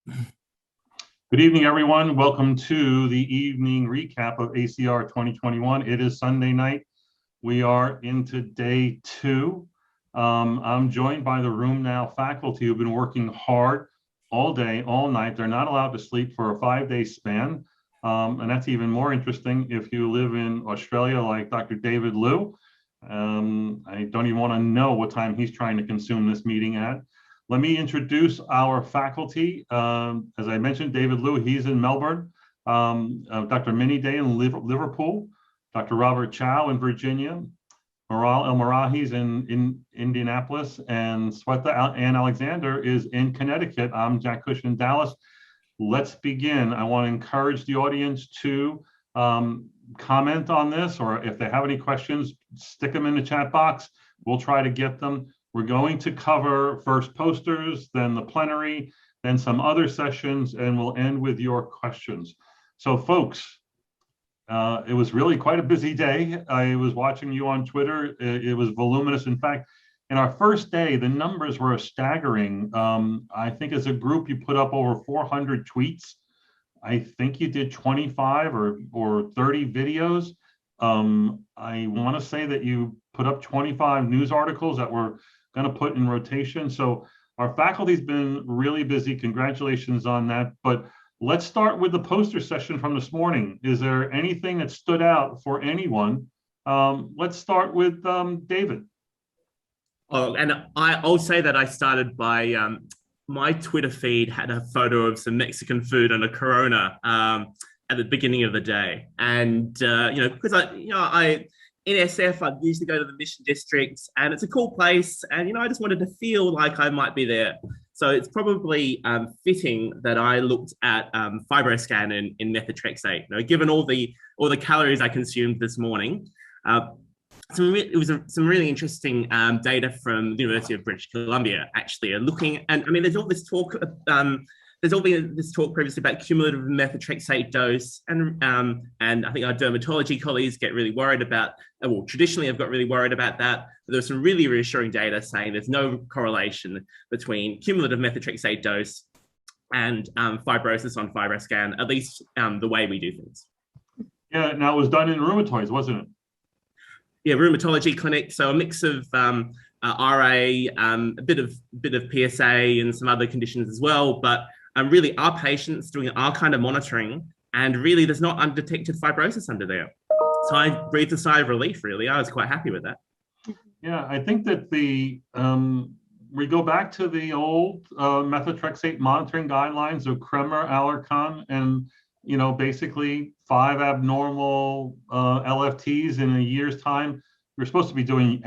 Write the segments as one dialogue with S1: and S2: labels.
S1: Good evening, everyone. Welcome to the evening recap of ACR 2021. It is Sunday night. We are into day 2. I'm joined by the RheumNow faculty who've been working hard all day, all night. They're not allowed to sleep for a 5-day span. And that's even more interesting if you live in Australia like Dr. David Liew. I don't even want to know what time he's trying to consume this meeting at. Let me introduce our faculty. As I mentioned, David Liew, he's in Melbourne. Dr. Minnie Day in Liverpool. Dr. Robert Chao in Virginia. Meral El-Marahi's in Indianapolis. And Swetha Ann Alexander is in Connecticut. I'm Jack Cush in Dallas. Let's begin. I want to encourage the audience to comment on this, or if they have any questions, stick them in the chat box. We'll try to get them. We're going to cover first posters, then the plenary, then some other sessions, and we'll end with your questions. So folks, it was really quite a busy day. I was watching you on Twitter. It was voluminous. In fact, in our first day, the numbers were staggering. I think as a group, you put up over 400 tweets. I think you did 25 or 30 videos. I want to say that you put up 25 news articles that were going to put in rotation. So our faculty's been really busy. Congratulations on that. But let's start with the poster session from this morning. Is there anything that stood out for anyone? Let's start with David.
S2: Oh, and I'll say that I started by my Twitter feed had a photo of some Mexican food and a Corona at the beginning of the day, and because I in SF, I usually go to the Mission District, and it's a cool place, and I just wanted to feel like I might be there. So it's probably fitting that I looked at FibroScan in Methotrexate. Given all the calories I consumed this morning, it was some really interesting data from the University of British Columbia, actually, looking. And I mean, there's all this talk. There's all been this talk previously about cumulative methotrexate dose, and I think our dermatology colleagues get really worried about. Well, traditionally, I've got really worried about that. But there's some really reassuring data saying there's no correlation between cumulative methotrexate dose and fibrosis on FibroScan, at least the way we do things.
S1: Yeah, now it was done in rheumatoids, wasn't it?
S2: Yeah, rheumatology clinic. So a mix of RA, a bit of PsA, and some other conditions as well. But really, our patients doing our kind of monitoring, and really, there's not undetected fibrosis under there. So I breathed a sigh of relief. Really, I was quite happy with that.
S1: Yeah, I think that we go back to the old methotrexate monitoring guidelines of Kremer, Alarcon, and basically 5 abnormal LFTs in a year's time. We're supposed to be doing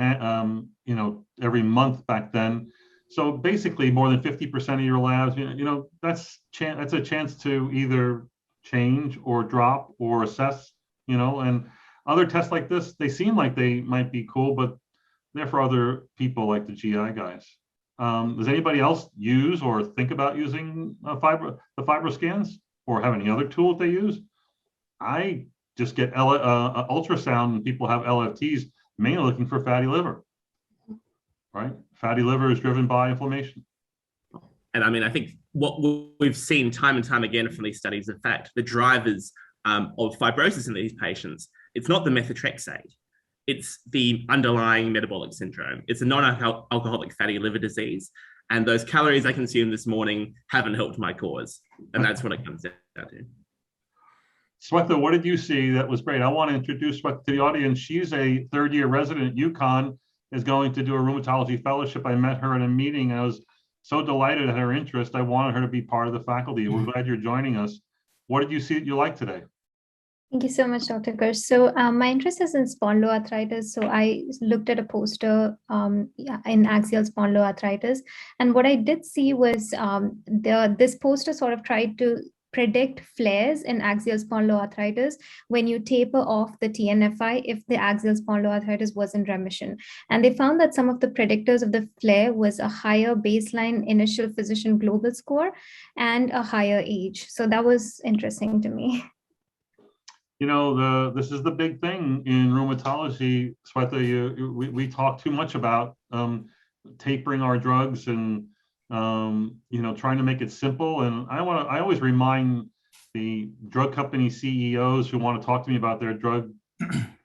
S1: every month back then. So basically, more than 50% of your labs, that's a chance to either change or drop or assess, and other tests like this, they seem like they might be cool, but they're for other people like the GI guys. Does anybody else use or think about using the FibroScans, or have any other tool that they use? I just get ultrasound, and people have LFTs, mainly looking for fatty liver, right? Fatty liver is driven by inflammation.
S2: And I mean, I think what we've seen time and time again from these studies, in fact, the drivers of fibrosis in these patients, it's not the methotrexate, it's the underlying metabolic syndrome. It's a non-alcoholic fatty liver disease. And those calories I consumed this morning haven't helped my cause. And that's what it comes down to.
S1: Swetha, what did you see that was great? I want to introduce Swetha to the audience. She's a third-year resident at UConn, is going to do a rheumatology fellowship. I met her in a meeting. I was so delighted at her interest. I wanted her to be part of the faculty. We're glad you're joining us. What did you see that you liked today?
S3: Thank you so much, Dr. Cush. So my interest is in spondyloarthritis. So I looked at a poster in axial spondyloarthritis. And what I did see was this poster sort of tried to predict flares in axial spondyloarthritis when you taper off the TNFI if the axial spondyloarthritis was in remission. And they found that some of the predictors of the flare was a higher baseline initial physician global score and a higher age. So that was interesting to me.
S1: This is the big thing in rheumatology, Swetha. We talk too much about tapering our drugs and trying to make it simple. And I always remind the drug company CEOs who want to talk to me about their drug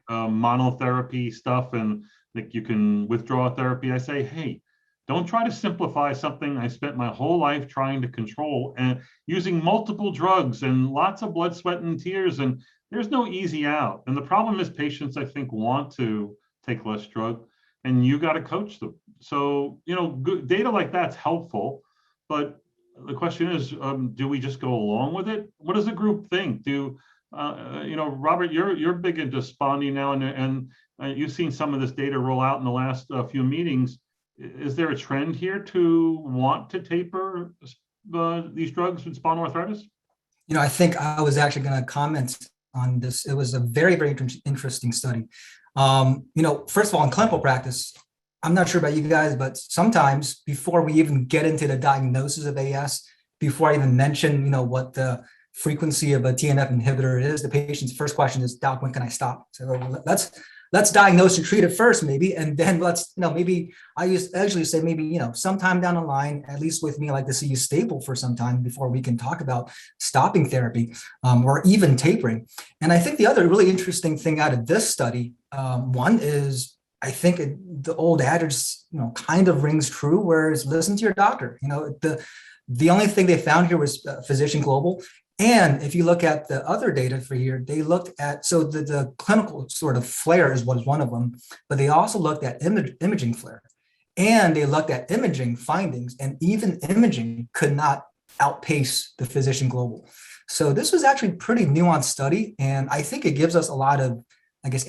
S1: monotherapy stuff and that you can withdraw therapy. I say, hey, don't try to simplify something I spent my whole life trying to control and using multiple drugs and lots of blood, sweat, and tears. And there's no easy out. And the problem is patients, I think, want to take less drug, and you got to coach them. So, good data like that's helpful. But the question is, do we just go along with it? What does the group think? Robert, you're big into SpA now, and you've seen some of this data roll out in the last few meetings. Is there a trend here to want to taper these drugs with spondyloarthritis?
S4: I think I was actually going to comment on this. It was a very, very interesting study. First of all, in clinical practice, I'm not sure about you guys, but sometimes before we even get into the diagnosis of AS, before I even mention, what the frequency of a TNF inhibitor is, the patient's first question is, Doc, when can I stop? So let's diagnose and treat it first, maybe, and then maybe I usually say maybe, sometime down the line, at least with me, I like to see you stable for some time before we can talk about stopping therapy or even tapering. And I think the other really interesting thing out of this study, one is, I think the old adage, kind of rings true, whereas listen to your doctor. The only thing they found here was physician global. And if you look at the other data for here, they looked at, so the clinical sort of flare was one of them, but they also looked at imaging flare, and they looked at imaging findings, and even imaging could not outpace the physician global. So this was actually a pretty nuanced study. And I think it gives us a lot of,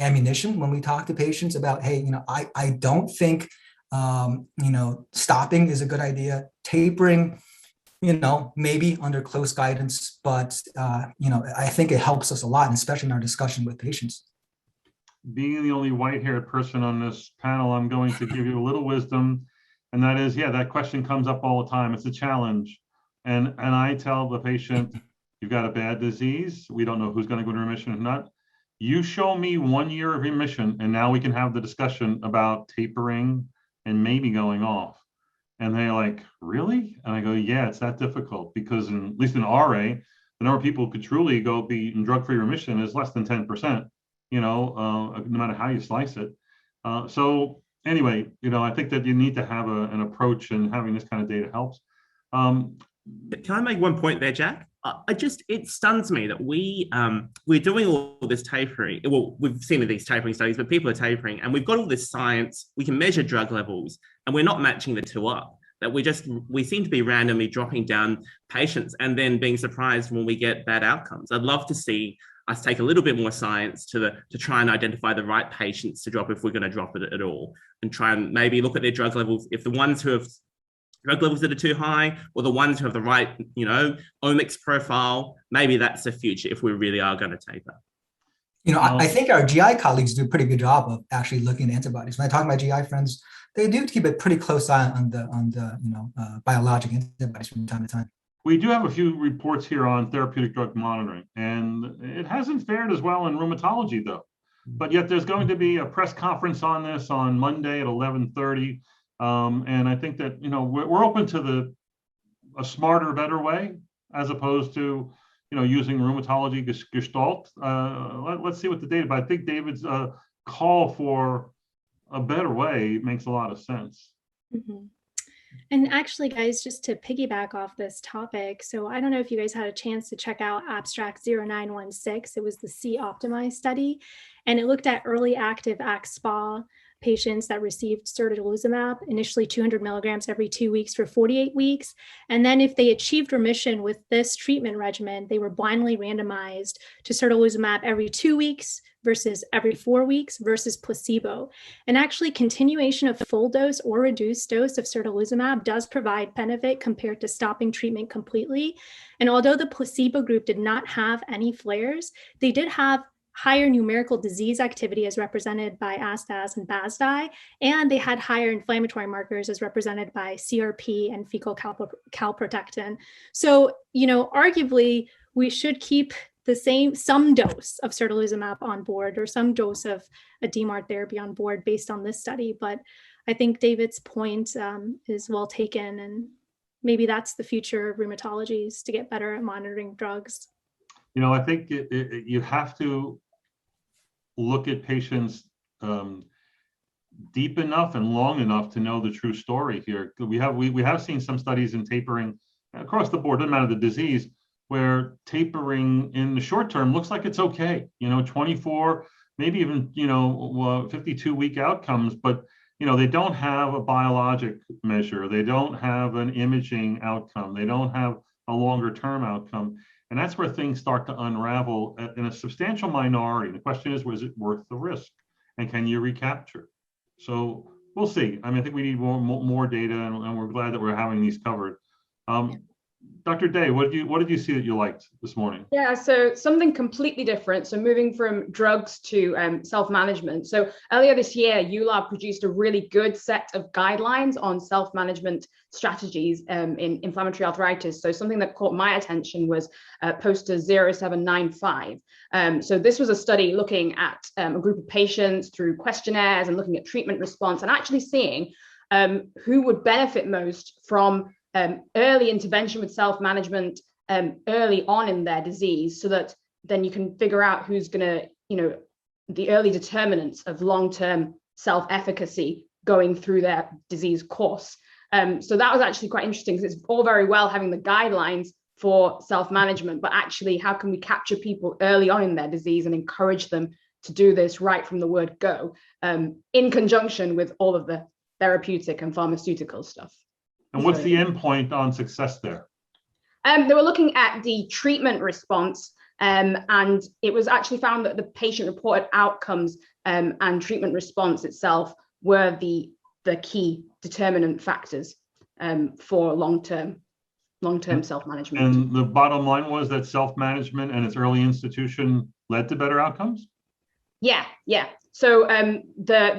S4: ammunition when we talk to patients about, hey, I don't think, stopping is a good idea. Tapering, maybe under close guidance, but, I think it helps us a lot, and especially in our discussion with patients.
S1: Being the only white-haired person on this panel, I'm going to give you a little wisdom, and that is, that question comes up all the time. It's a challenge. And I tell the patient, you've got a bad disease. We don't know who's going to go into remission or not. You show me 1 year of remission, and now we can have the discussion about tapering and maybe going off. And they're like, really? And I go, yeah, it's that difficult, because at least in RA, the number of people who could truly be in drug-free remission is less than 10%, no matter how you slice it. So anyway, I think that you need to have an approach, and having this kind of data helps.
S2: Can I make one point there, Jack? It stuns me that we're doing all this tapering. Well, we've seen these tapering studies, but people are tapering, and we've got all this science. We can measure drug levels, and we're not matching the two up. That we seem to be randomly dropping down patients and then being surprised when we get bad outcomes. I'd love to see us take a little bit more science to try and identify the right patients to drop if we're going to drop it at all, and try and maybe look at their drug levels. If the ones who have drug levels that are too high, or the ones who have the right, omics profile, maybe that's the future if we really are going to taper.
S4: I think our GI colleagues do a pretty good job of actually looking at antibodies. When I talk to my GI friends, they do keep a pretty close eye on the biologic antibodies from time to time.
S1: We do have a few reports here on therapeutic drug monitoring, and it hasn't fared as well in rheumatology, though. But yet there's going to be a press conference on this on Monday at 11:30. And I think that, we're open to a smarter, better way, as opposed to, using rheumatology gestalt. Let's see what the data, but I think David's call for a better way makes a lot of sense.
S5: Mm-hmm. And actually, guys, just to piggyback off this topic, so I don't know if you guys had a chance to check out abstract 0916. It was the C-Optimize study, and it looked at early active SpA patients that received certolizumab, initially 200 milligrams every 2 weeks for 48 weeks. And then if they achieved remission with this treatment regimen, they were blindly randomized to certolizumab every 2 weeks versus every 4 weeks versus placebo. And actually, continuation of full dose or reduced dose of certolizumab does provide benefit compared to stopping treatment completely. And although the placebo group did not have any flares, they did have higher numerical disease activity as represented by ASDAS and BASDAI, and they had higher inflammatory markers as represented by CRP and fecal calprotectin. So, arguably, we should keep some dose of certolizumab on board, or some dose of a DMARD therapy on board based on this study. But I think David's point is well taken, and maybe that's the future of rheumatology, is to get better at monitoring drugs.
S1: You know, I think you have to look at patients deep enough and long enough to know the true story here. We have seen some studies in tapering across the board, doesn't matter the disease, where tapering in the short term looks like it's okay. 24, maybe even 52-week outcomes, but they don't have a biologic measure, they don't have an imaging outcome, they don't have a longer term outcome, and that's where things start to unravel in a substantial minority. The question is, was it worth the risk, and can you recapture? So we'll see. I think we need more data, and we're glad that we're having these covered. Dr. Day, what did you see that you liked this morning?
S6: Yeah, so something completely different. So moving from drugs to self-management. So earlier this year, EULAR produced a really good set of guidelines on self-management strategies in inflammatory arthritis. So something that caught my attention was poster 0795. So this was a study looking at a group of patients through questionnaires and looking at treatment response and actually seeing who would benefit most from early intervention with self-management early on in their disease, so that then you can figure out who's going to, the early determinants of long-term self-efficacy going through their disease course. So that was actually quite interesting, because it's all very well having the guidelines for self-management, but actually how can we capture people early on in their disease and encourage them to do this right from the word go, in conjunction with all of the therapeutic and pharmaceutical stuff.
S1: And what's the endpoint on success there?
S6: They were looking at the treatment response, and it was actually found that the patient-reported outcomes and treatment response itself were the key determinant factors for long-term self-management.
S1: And the bottom line was that self-management and its early institution led to better outcomes?
S6: Yeah. So the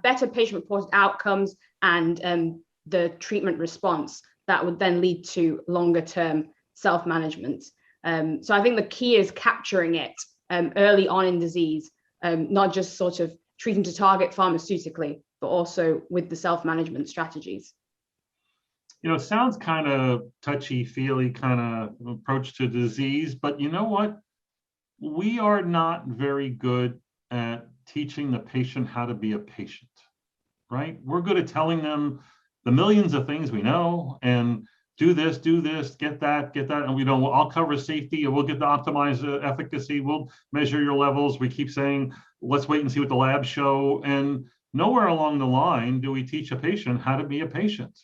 S6: better patient-reported outcomes and the treatment response that would then lead to longer term self-management. So I think the key is capturing it early on in disease, not just sort of treating to target pharmaceutically, but also with the self-management strategies.
S1: It sounds kind of touchy-feely kind of approach to disease, but you know what? We are not very good at teaching the patient how to be a patient, right? We're good at telling them the millions of things we know and do this, get that, and I'll cover safety, and we'll get the optimized efficacy, we'll measure your levels. We keep saying, let's wait and see what the labs show. And nowhere along the line do we teach a patient how to be a patient,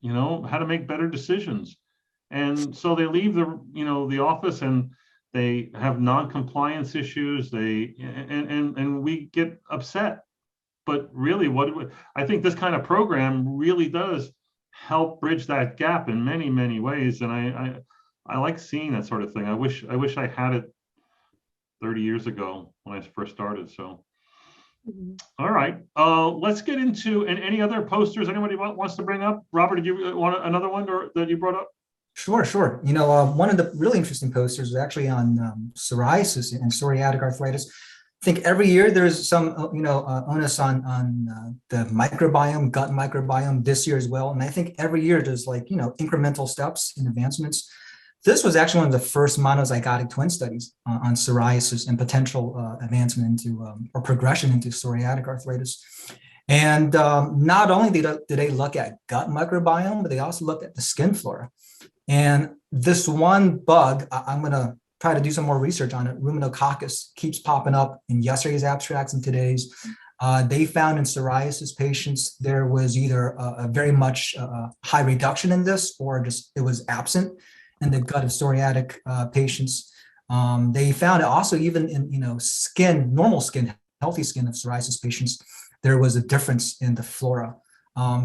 S1: how to make better decisions. And so they leave the office and they have non-compliance issues, and we get upset. But really, I think this kind of program really does help bridge that gap in many, many ways. And I like seeing that sort of thing. I wish I had it 30 years ago when I first started. So, All right, let's get into any other posters anybody wants to bring up. Robert, did you want another one that you brought up?
S4: Sure. One of the really interesting posters is actually on psoriasis and psoriatic arthritis. I think every year there's some, onus on the microbiome, gut microbiome this year as well. And I think every year there's incremental steps and advancements. This was actually one of the first monozygotic twin studies on psoriasis and potential advancement into or progression into psoriatic arthritis. And not only did they look at gut microbiome, but they also looked at the skin flora. And this one bug, I'm going to try to do some more research on it. Rheuminococcus keeps popping up in yesterday's abstracts and today's. They found in psoriasis patients, there was either a very much high reduction in this, or just it was absent in the gut of psoriatic patients. They found it also even in skin, normal skin, healthy skin of psoriasis patients, there was a difference in the flora.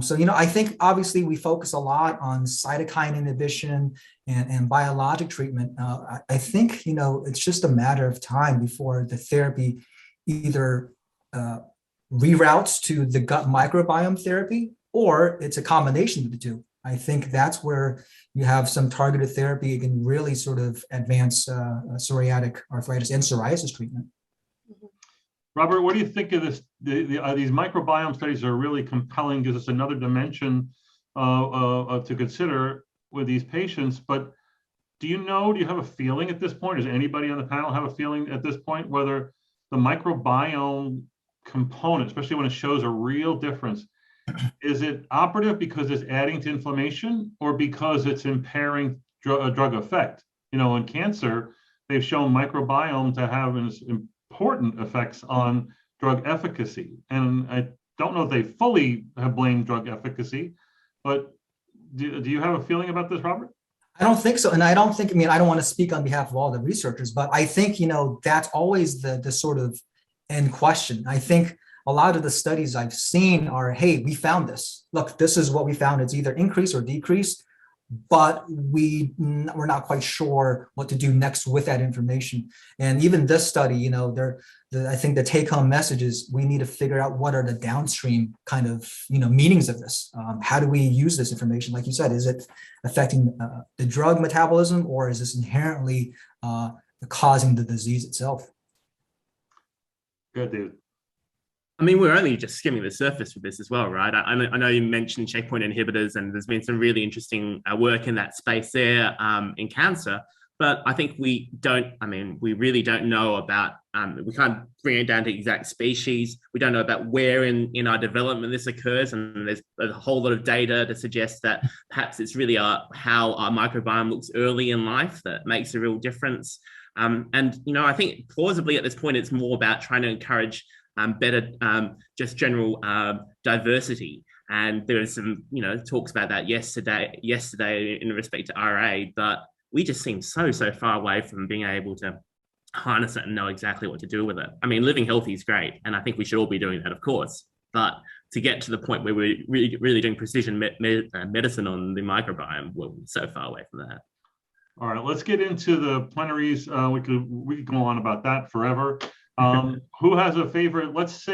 S4: So, I think obviously we focus a lot on cytokine inhibition and biologic treatment. I think, it's just a matter of time before the therapy either reroutes to the gut microbiome therapy, or it's a combination of the two. I think that's where you have some targeted therapy. You can really sort of advance psoriatic arthritis and psoriasis treatment.
S1: Robert, what do you think of this? These microbiome studies are really compelling, gives us another dimension to consider with these patients. But do you have a feeling at this point? Does anybody on the panel have a feeling at this point whether the microbiome component, especially when it shows a real difference, is it operative because it's adding to inflammation or because it's impairing drug effect? In cancer, they've shown microbiome to have important effects on drug efficacy. And I don't know if they fully have blamed drug efficacy, but do you have a feeling about this, Robert?
S4: I don't think so. And I don't want to speak on behalf of all the researchers, but I think, that's always the sort of end question. I think a lot of the studies I've seen are, hey, we found this. Look, this is what we found. It's either increased or decreased, but we're not quite sure what to do next with that information. And even this study, I think the take-home message is we need to figure out what are the downstream kind of, meanings of this. How do we use this information? Like you said, is it affecting the drug metabolism, or is this inherently causing the disease itself?
S1: Good, dude.
S2: I mean, we're only just skimming the surface with this as well, right? I know you mentioned checkpoint inhibitors, and there's been some really interesting work in that space there in cancer. But I think we really don't know about, we can't bring it down to exact species. We don't know about where in our development this occurs. And there's a whole lot of data to suggest that perhaps it's really how our microbiome looks early in life that makes a real difference. I think plausibly at this point, it's more about trying to encourage better just general diversity. And there are some talks about that yesterday in respect to RA, but we just seem so far away from being able to harness it and know exactly what to do with it. I mean, living healthy is great, and I think we should all be doing that, of course, but to get to the point where we're really doing precision medicine on the microbiome, we're so far away from that.
S1: All right, let's get into the plenaries. We could go on about that forever. Who has a favorite? Let's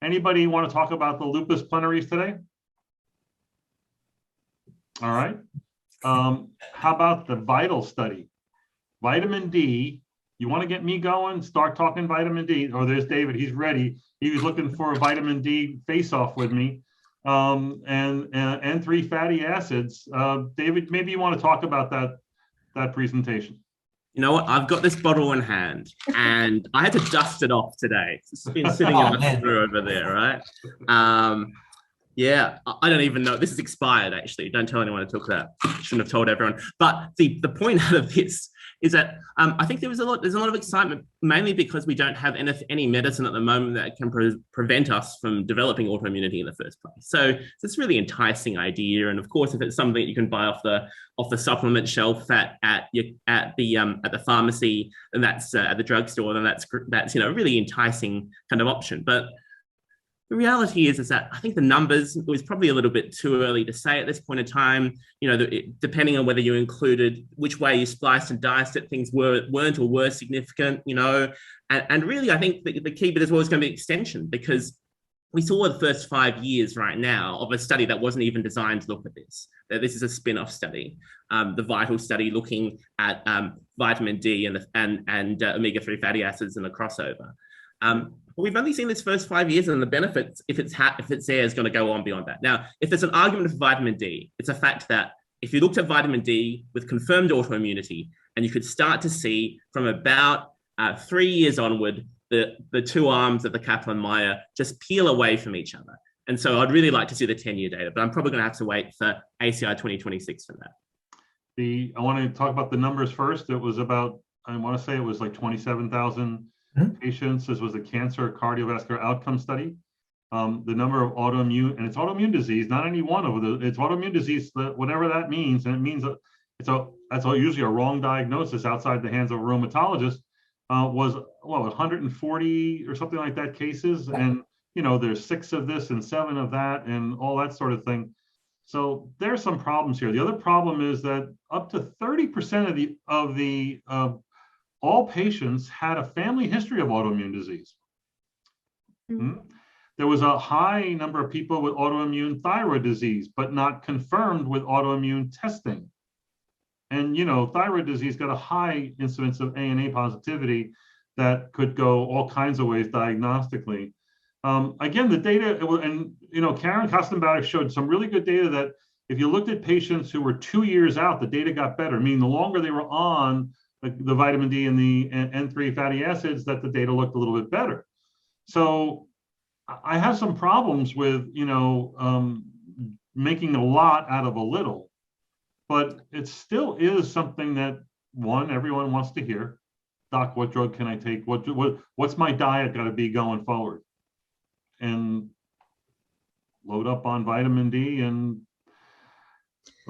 S1: anybody want to talk about the lupus plenaries today? All right. How about the vital study? Vitamin D. You want to get me going? Start talking vitamin D. Oh, there's David. He's ready. He was looking for a vitamin D face-off with me. And 3 fatty acids. David, maybe you want to talk about that presentation.
S2: You know what? I've got this bottle in hand, and I had to dust it off today. It's been sitting in my drawer over there, right? Yeah, I don't even know. This is expired, actually. Don't tell anyone I took that. Shouldn't have told everyone. But the point out of this is that I think there's a lot of excitement, mainly because we don't have any medicine at the moment that can prevent us from developing autoimmunity in the first place. So it's a really enticing idea. And of course, if it's something that you can buy off the supplement shelf at the pharmacy, and that's at the drugstore, then that's a really enticing kind of option. But the reality is that I think the numbers, it was probably a little bit too early to say at this point in time, depending on whether you included which way you spliced and diced it, things weren't or were significant, and really I think the key bit as well is going to be extension, because we saw the first 5 years right now of a study that wasn't even designed to look at this. This is a spin-off study, the VITAL study looking at vitamin D and omega-3 fatty acids and the crossover. We've only seen this first 5 years, and the benefits, if it's there, is going to go on beyond that. Now, if there's an argument for vitamin D, it's a fact that if you looked at vitamin D with confirmed autoimmunity, and you could start to see from about 3 years onward, the two arms of the Kaplan-Meier just peel away from each other. And so I'd really like to see the 10-year data, but I'm probably going to have to wait for ACR 2026 for that.
S1: I want to talk about the numbers first. It was about, I want to say it was like 27,000 patients. This was a cancer cardiovascular outcome study. The number of autoimmune, and it's autoimmune disease, not any one of them. It's autoimmune disease, whatever that means, and it means that's usually a wrong diagnosis outside the hands of a rheumatologist. Was 140 or something like that cases, and there's 6 of this and 7 of that, and all that sort of thing. So there's some problems here. The other problem is that up to 30% of all patients had a family history of autoimmune disease. There was a high number of people with autoimmune thyroid disease, but not confirmed with autoimmune testing. And, thyroid disease got a high incidence of ANA positivity that could go all kinds of ways diagnostically. Again, the data, and Karen Kostenbauer showed some really good data that if you looked at patients who were 2 years out, the data got better, meaning the longer they were on the vitamin D and the N3 fatty acids, that the data looked a little bit better. So I have some problems with, making a lot out of a little, but it still is something that, one, everyone wants to hear. Doc, what drug can I take? What's my diet got to be going forward? And load up on vitamin D and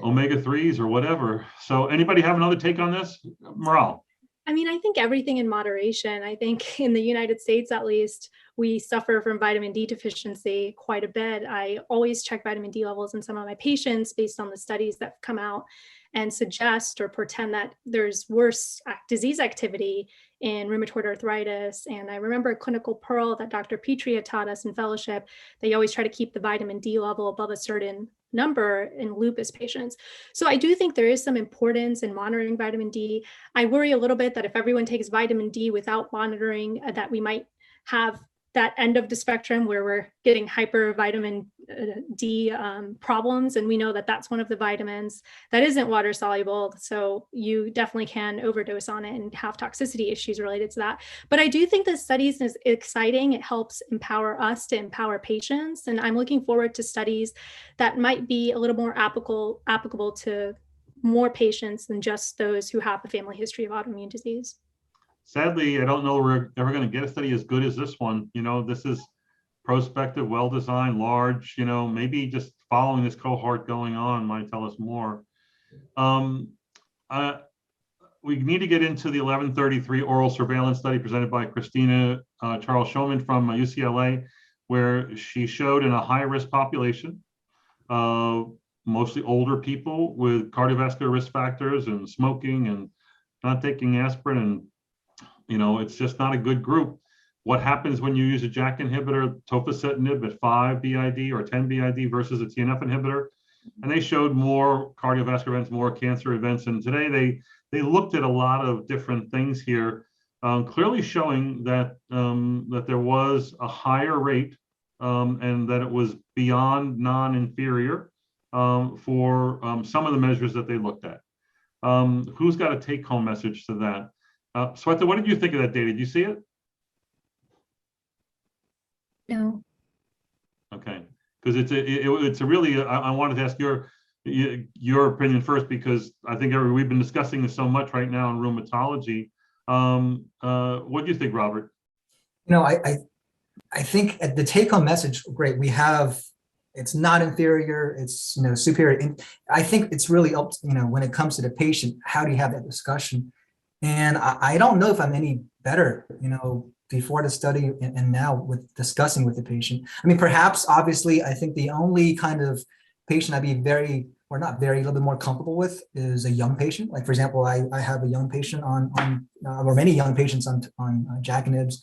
S1: omega-3s or whatever. So anybody have another take on this? Meral?
S5: I mean, I think everything in moderation. I think in the United States, at least, we suffer from vitamin D deficiency quite a bit. I always check vitamin D levels in some of my patients based on the studies that come out and suggest or portend that there's worse disease activity in rheumatoid arthritis. And I remember a clinical pearl that Dr. Petrie had taught us in fellowship. They always try to keep the vitamin D level above a certain number in lupus patients. So I do think there is some importance in monitoring vitamin D. I worry a little bit that if everyone takes vitamin D without monitoring, that we might have that end of the spectrum where we're getting hyper vitamin D problems. And we know that that's one of the vitamins that isn't water soluble. So you definitely can overdose on it and have toxicity issues related to that. But I do think this study is exciting. It helps empower us to empower patients. And I'm looking forward to studies that might be a little more applicable to more patients than just those who have a family history of autoimmune disease.
S1: Sadly, I don't know we're ever going to get a study as good as this one. This is prospective, well-designed, large, maybe just following this cohort going on might tell us more. We need to get into the 1133 oral surveillance study presented by Christina Charles Schoeman from UCLA, where she showed in a high-risk population, mostly older people with cardiovascular risk factors and smoking and not taking aspirin, and it's just not a good group. What happens when you use a JAK inhibitor, tofacitinib at 5 BID or 10 BID versus a TNF inhibitor? And they showed more cardiovascular events, more cancer events. And today they looked at a lot of different things here, clearly showing that that there was a higher rate and that it was beyond non-inferior for some of the measures that they looked at. Who's got a take-home message to that? Swetha, what did you think of that data? Did you see it?
S3: No.
S1: Okay, because it's a really, I wanted to ask your opinion first, because I think we've been discussing this so much right now in rheumatology. What do you think, Robert?
S4: I think at the take-home message, great. We have, it's not inferior, it's superior. And I think it's really up to, when it comes to the patient, how do you have that discussion? And I don't know if I'm any better, before the study and now with discussing with the patient. I mean, perhaps, obviously, I think the only kind of patient I'd be a little bit more comfortable with is a young patient. Like, for example, I have a young patient or many young patients on JAK inhibitors.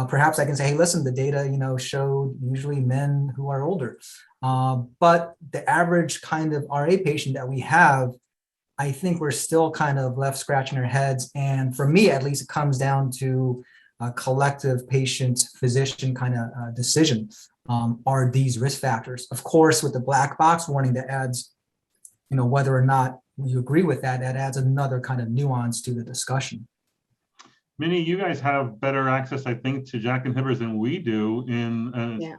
S4: Perhaps I can say, hey, listen, the data, showed usually men who are older. But the average kind of RA patient that we have, I think we're still kind of left scratching our heads. And for me, at least, it comes down to a collective patient-physician kind of decision. Are these risk factors? Of course, with the black box warning that adds, whether or not you agree with that, that adds another kind of nuance to the discussion.
S1: Minnie, you guys have better access, I think, to JAK inhibitors than we do.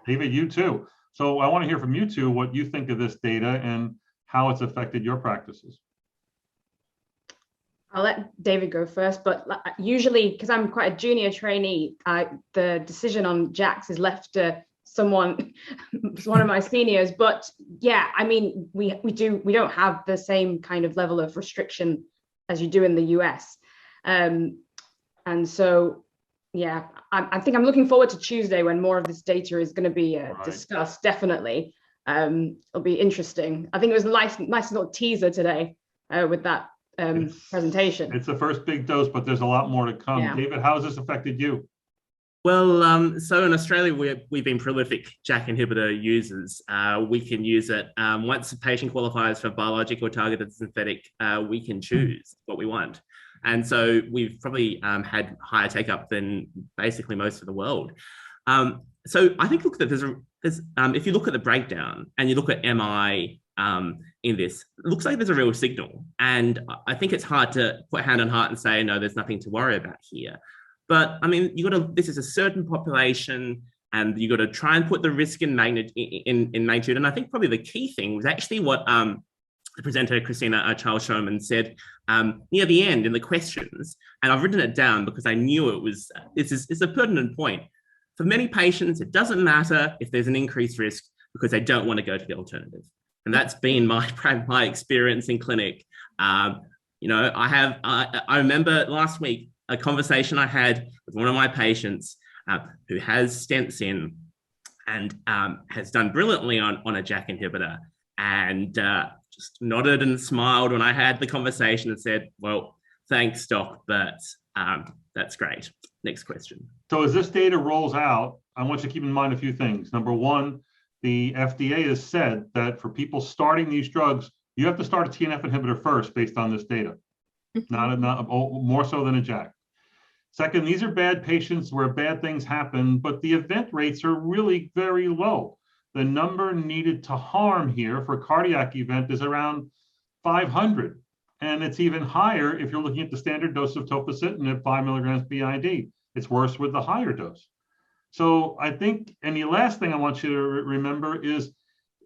S1: David, you too. So I want to hear from you two what you think of this data and how it's affected your practices.
S6: I'll let David go first, but usually, because I'm quite a junior trainee, the decision on JAKs is left to one of my seniors. But yeah, I mean, we don't have the same kind of level of restriction as you do in the US, and so yeah, I think I'm looking forward to Tuesday when more of this data is going to be discussed. Definitely, it'll be interesting. I think it was a nice little teaser today with that presentation.
S1: It's the first big dose, but there's a lot more to come. Yeah. David, how has this affected you?
S2: Well, so in Australia, we've been prolific JAK inhibitor users. We can use it. Once a patient qualifies for biologic or targeted synthetic, we can choose what we want. And so we've probably had higher take-up than basically most of the world. So I think look that if you look at the breakdown and you look at MI in this, it looks like there's a real signal. And I think it's hard to put hand on heart and say, no, there's nothing to worry about here. But I mean, this is a certain population, and you got to try and put the risk in magnitude. And I think probably the key thing was actually what the presenter, Christina Chao said near the end in the questions. And I've written it down because I knew it's a pertinent point. For many patients, it doesn't matter if there's an increased risk because they don't want to go to the alternative. And that's been my experience in clinic. I remember last week a conversation I had with one of my patients who has stents in and has done brilliantly on a JAK inhibitor, and just nodded and smiled when I had the conversation and said, well, thanks, doc, but that's great. Next question.
S1: So as this data rolls out, I want you to keep in mind a few things. Number one, the FDA has said that for people starting these drugs, you have to start a TNF inhibitor first based on this data, not more so than a JAK. Second, these are bad patients where bad things happen, but the event rates are really very low. The number needed to harm here for cardiac event is around 500. And it's even higher if you're looking at the standard dose of tofacitinib, 5 milligrams BID. It's worse with the higher dose. So I think, and the last thing I want you to remember is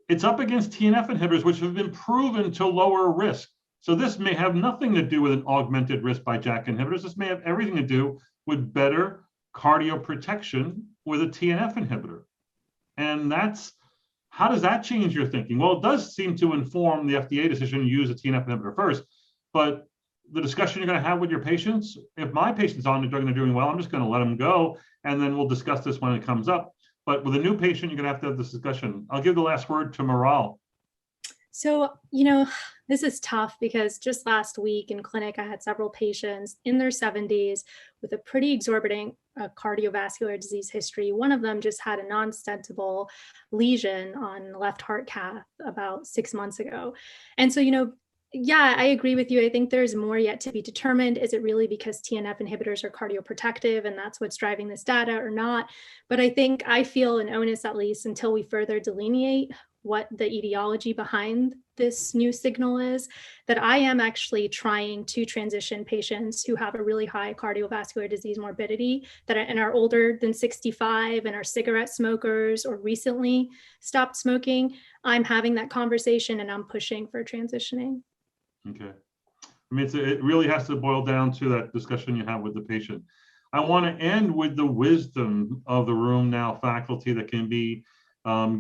S1: it's up against TNF inhibitors, which have been proven to lower risk. So this may have nothing to do with an augmented risk by JAK inhibitors. This may have everything to do with better cardioprotection with a TNF inhibitor. And how does that change your thinking? Well, it does seem to inform the FDA decision to use a TNF inhibitor first, but the discussion you're going to have with your patients, if my patient's on the drug and they're doing well, I'm just going to let them go, and then we'll discuss this when it comes up. But with a new patient, you're going to have this discussion. I'll give the last word to Meral.
S5: So, this is tough because just last week in clinic, I had several patients in their 70s with a pretty exorbitant cardiovascular disease history. One of them just had a non-stentable lesion on the left heart cath about 6 months ago. And so, yeah, I agree with you. I think there's more yet to be determined. Is it really because TNF inhibitors are cardioprotective and that's what's driving this data or not? But I feel an onus, at least until we further delineate what the etiology behind this new signal is, that I am actually trying to transition patients who have a really high cardiovascular disease morbidity and are older than 65 and are cigarette smokers or recently stopped smoking. I'm having that conversation and I'm pushing for transitioning.
S1: Okay. I mean, it really has to boil down to that discussion you have with the patient. I want to end with the wisdom of the RheumNow faculty that can be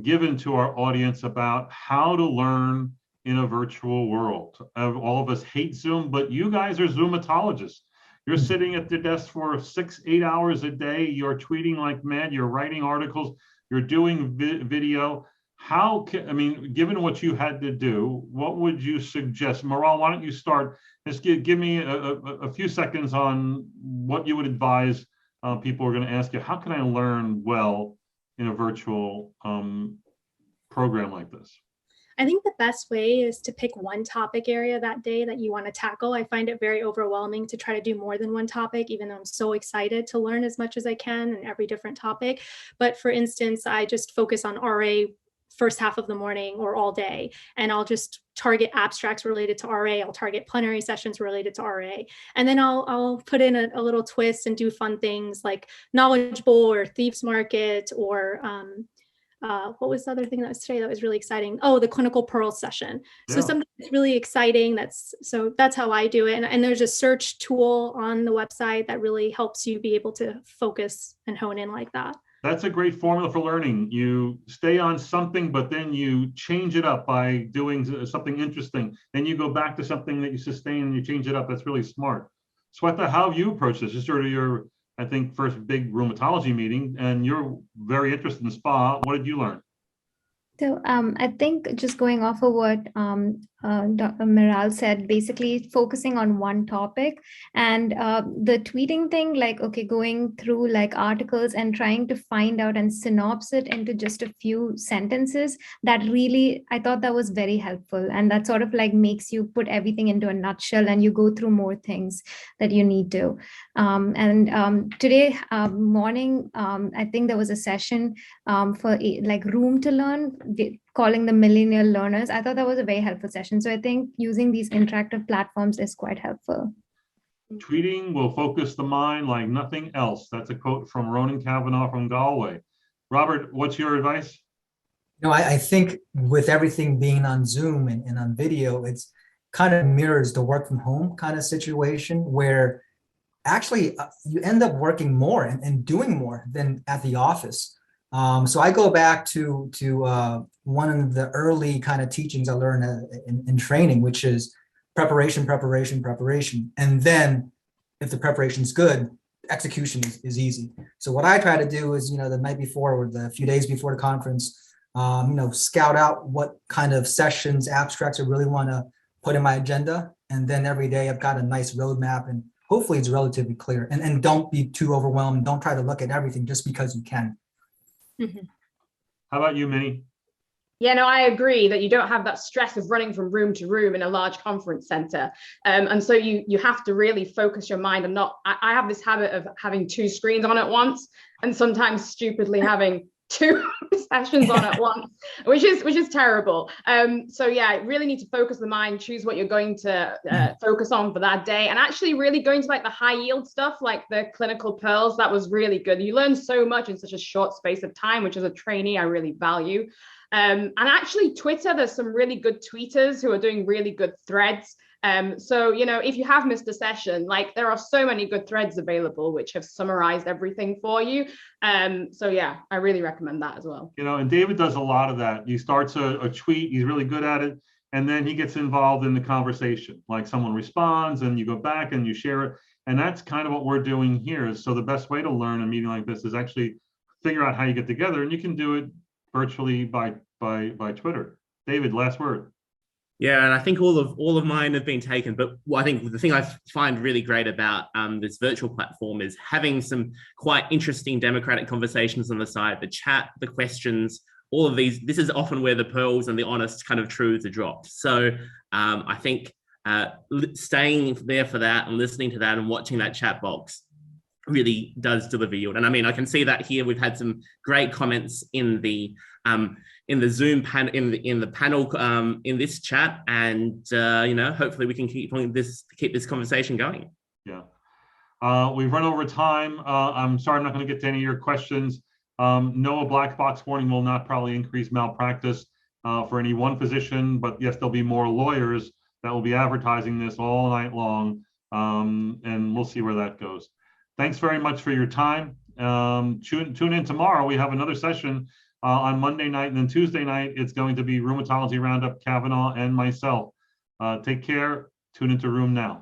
S1: given to our audience about how to learn in a virtual world. All of us hate Zoom, but you guys are Zoomatologists. You're sitting at the desk for 6-8 hours a day. You're tweeting like mad. You're writing articles. You're doing video. Given what you had to do, what would you suggest? Meral, why don't you start? Just give me a few seconds on what you would advise people who are going to ask you, how can I learn well in a virtual program like this?
S5: I think the best way is to pick one topic area that day that you want to tackle. I find it very overwhelming to try to do more than one topic, even though I'm so excited to learn as much as I can in every different topic. But for instance, I just focus on RA first half of the morning or all day, and I'll just target abstracts related to RA. I'll target plenary sessions related to RA. And then I'll put in a little twist and do fun things like Knowledge Bowl or Thieves Market or what was the other thing that was today that was really exciting? Oh, the Clinical Pearls session. So something that's really exciting. That's how I do it. And there's a search tool on the website that really helps you be able to focus and hone in like that.
S1: That's a great formula for learning. You stay on something, but then you change it up by doing something interesting. Then you go back to something that you sustain and you change it up. That's really smart. Swetha, how have you approached this? This is sort of your, I think, first big rheumatology meeting, and you're very interested in SpA. What did you learn?
S3: So I think just going off of what Dr. Meral said, basically focusing on one topic, and the tweeting thing, like, okay, going through like articles and trying to find out and synopsis it into just a few sentences, that really, I thought that was very helpful. And that sort of like makes you put everything into a nutshell and you go through more things that you need to. Today morning, I think there was a session for like room to learn, calling the millennial learners. I thought that was a very helpful session. So I think using these interactive platforms is quite helpful.
S1: Tweeting will focus the mind like nothing else. That's a quote from Ronan Cavanaugh from Galway. Robert, what's your advice?
S4: I think with everything being on Zoom and on video, it's kind of mirrors the work from home kind of situation where actually you end up working more and doing more than at the office. So I go back to one of the early kind of teachings I learned in training, which is preparation. And then if the preparation is good, execution is easy. So what I try to do is, the night before or the few days before the conference, scout out what kind of sessions, abstracts I really want to put in my agenda. And then every day I've got a nice roadmap, and hopefully it's relatively clear. And don't be too overwhelmed. Don't try to look at everything just because you can.
S5: Mm-hmm.
S1: How about you, Minnie?
S6: Yeah, no, I agree that you don't have that stress of running from room to room in a large conference center. And so you have to really focus your mind and not, I have this habit of having two screens on at once, and sometimes stupidly having two sessions on at once, which is terrible. So yeah, really need to focus the mind, choose what you're going to focus on for that day, and actually really going to like the high yield stuff, like the clinical pearls. That was really good. You learn so much in such a short space of time, which as a trainee I really value. And actually Twitter, there's some really good tweeters who are doing really good threads. So, if you have missed a session, like there are so many good threads available which have summarized everything for you. So yeah, I really recommend that as well.
S1: And David does a lot of that. He starts a tweet, he's really good at it, and then he gets involved in the conversation. Like someone responds and you go back and you share it. And that's kind of what we're doing here. So the best way to learn a meeting like this is actually figure out how you get together, and you can do it virtually by Twitter. David, last word.
S2: Yeah, and I think all of mine have been taken. But I think the thing I find really great about this virtual platform is having some quite interesting democratic conversations on the side, the chat, the questions, all of these. This is often where the pearls and the honest kind of truths are dropped. So I think staying there for that and listening to that and watching that chat box really does deliver yield. And I mean, I can see that here. We've had some great comments in the Zoom panel, in the panel, in this chat, and hopefully we can keep this conversation going.
S1: Yeah, we've run over time. I'm sorry, I'm not going to get to any of your questions. No, a black box warning will not probably increase malpractice for any one physician, but yes, there'll be more lawyers that will be advertising this all night long, and we'll see where that goes. Thanks very much for your time. Tune in tomorrow. We have another session on Monday night, and then Tuesday night, it's going to be Rheumatology Roundup, Cavanaugh, and myself. Take care. Tune into RheumNow.